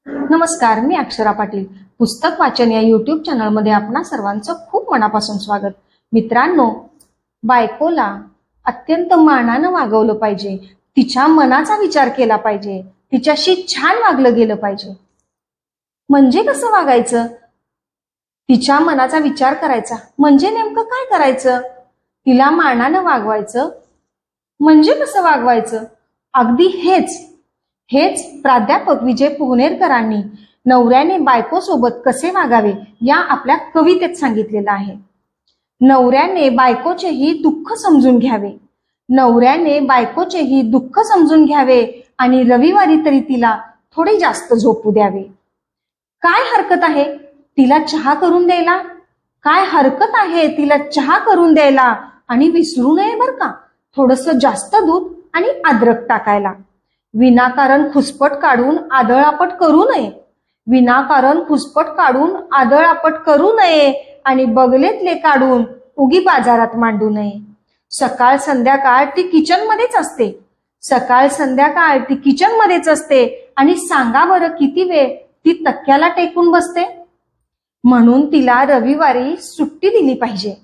नमस्कार, मी अक्षरा पाटील. पुस्तक वाचन या यूट्यूब चॅनलमध्ये आपणा सर्वांचं खूप मनापासून स्वागत. मित्रांनो, बायकोला अत्यंत मानानं वागवलं पाहिजे, तिच्या मनाचा विचार केला पाहिजे, तिच्याशी छान वागलं गेलं पाहिजे. म्हणजे कसं वागायचं? तिच्या मनाचा विचार करायचा म्हणजे नेमकं काय करायचं? तिला मानानं वागवायचं म्हणजे कसं वागवायचं? अगदी हेच प्राध्यापक विजय पोहनेरकरांनी नवऱ्याने बायकोसोबत कसे वागावे या आपल्या कवितेत सांगितलेलं आहे. नवऱ्याने बायकोचेही दुःख समजून घ्यावे, नवऱ्याने बायकोचेही दुःख समजून घ्यावे आणि रविवारी तरी तिला थोडे जास्त झोपू द्यावे. काय हरकत आहे तिला चहा करून द्यायला? काय हरकत आहे तिला चहा करून द्यायला? आणि विसरू नये बर का, थोडंसं जास्त दूध आणि अद्रक टाकायला. विनाकारण खुसपट काढून आदळआपट करू नये, विनाकारण खुसपट काढून आदळआपट करू नये आणि बगलेतले काढून उगी बाजारात मांडू नये. सकाळ संध्याकाळ ती किचनमध्येच असते, सकाळ संध्याकाळ ती किचनमध्येच असते आणि सांगा बरं किती वेळ ती तक्क्याला टेकून बसते. म्हणून तिला रविवारी सुट्टी दिली पाहिजे,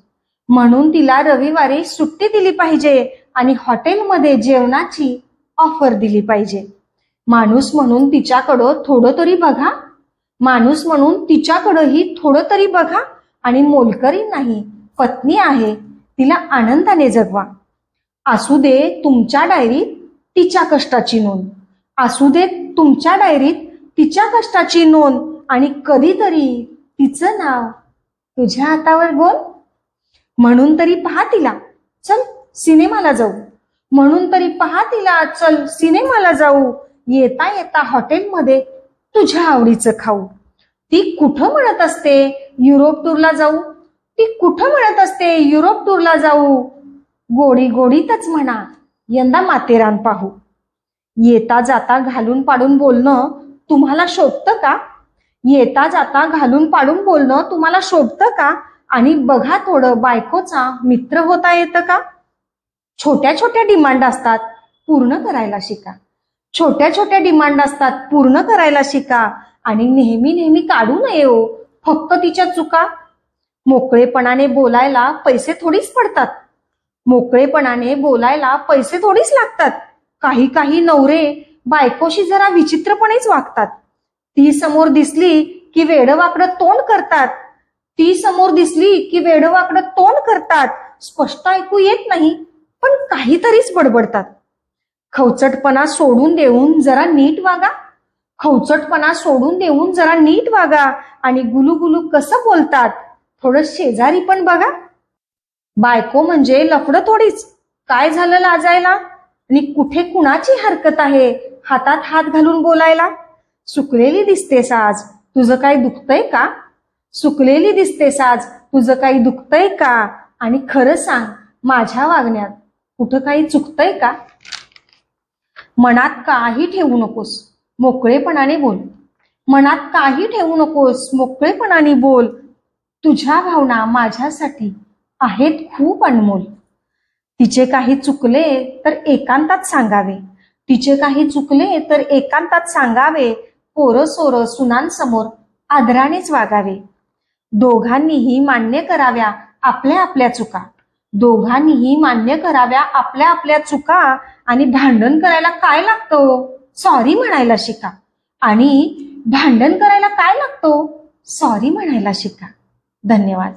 म्हणून तिला रविवारी सुट्टी दिली पाहिजे आणि हॉटेलमध्ये जेवणाची ऑफर दिली पाहिजे. माणूस म्हणून तिच्याकडं थोडं तरी बघा, माणूस म्हणून तिच्याकडंही थोडं तरी बघा आणि मोलकरी नाही, पत्नी आहे, तिला आनंदाने जगवा. असू दे तुमच्या डायरीत तिच्या कष्टाची नोंद, असू दे तुमच्या डायरीत तिच्या कष्टाची नोंद आणि कधीतरी तिचं नाव तुझ्या हातावर गोल. म्हणून तरी पहा तिला, चल सिनेमाला जाऊ, म्हणून तरी पहा तिला, चल सिनेमाला जाऊ. येता येता हॉटेलमध्ये तुझ्या आवडीचं खाऊ. ती कुठं म्हणत असते युरोप टूरला जाऊ, ती कुठं म्हणत असते युरोप टूरला जाऊ. गोडी गोडीतच म्हणा यंदा माथेरान पाहू. येता जाता घालून पाडून बोलणं तुम्हाला शोभतं का? येता जाता घालून पाडून बोलणं तुम्हाला शोभतं का? आणि बघा थोडं बायकोचा मित्र होता येतं का? छोट्या छोट्या डिमांड असतात, पूर्ण करायला शिका. छोट्या छोट्या डिमांड असतात, पूर्ण करायला शिका. आणि नेहमी नेहमी काढू नये हो फक्त तिच्या चुका. मोकळेपणाने बोलायला पैसे थोडीच पडतात, मोकळेपणाने बोलायला पैसे थोडीच लागतात. काही काही नवरे बायकोशी जरा विचित्रपणेच वागतात. ती समोर दिसली की वेडवाकडं तोंड करतात, ती समोर दिसली की वेडवाकडं तोंड करतात. स्पष्ट ऐकू येत नाही पण काहीतरीच बडबडतात. खवचटपणा सोडून देऊन जरा नीट वागा, खवचटपणा सोडून देऊन जरा नीट वागा. आणि गुलुगुलू कसं बोलतात थोडं शेजारी पण बघा. बायको म्हणजे लफडं थोडीच, काय झालं लाजायला? आणि कुठे कुणाची हरकत आहे हातात हात घालून बोलायला? सुकलेली दिसतेस आज, तुझं काही दुखतंय का? सुकलेली दिसतेस आज, तुझं काही दुखतंय का? आणि खरं सांग माझ्या वागण्यात कुठं काही चुकतंय का? मनात काही ठेवू नकोस, मोकळेपणाने बोल. मनात काही ठेवू नकोस, मोकळेपणाने बोल. तुझ्या भावना माझ्यासाठी आहेत खूप अनमोल. तिचे काही चुकले तर एकांतात सांगावे, तिचे काही चुकले तर एकांतात सांगावे. पोरं सोरं सुनांसमोर आदरानेच वागावे. दोघांनीही मान्य कराव्या आपल्या आपल्या चुका, दोघांनीही मान्य कराव्या आपल्या आपल्या चुका. आणि भांडण करायला काय लागतं? सॉरी म्हणायला शिका. आणि भांडण करायला काय लागतं? सॉरी म्हणायला शिका. धन्यवाद.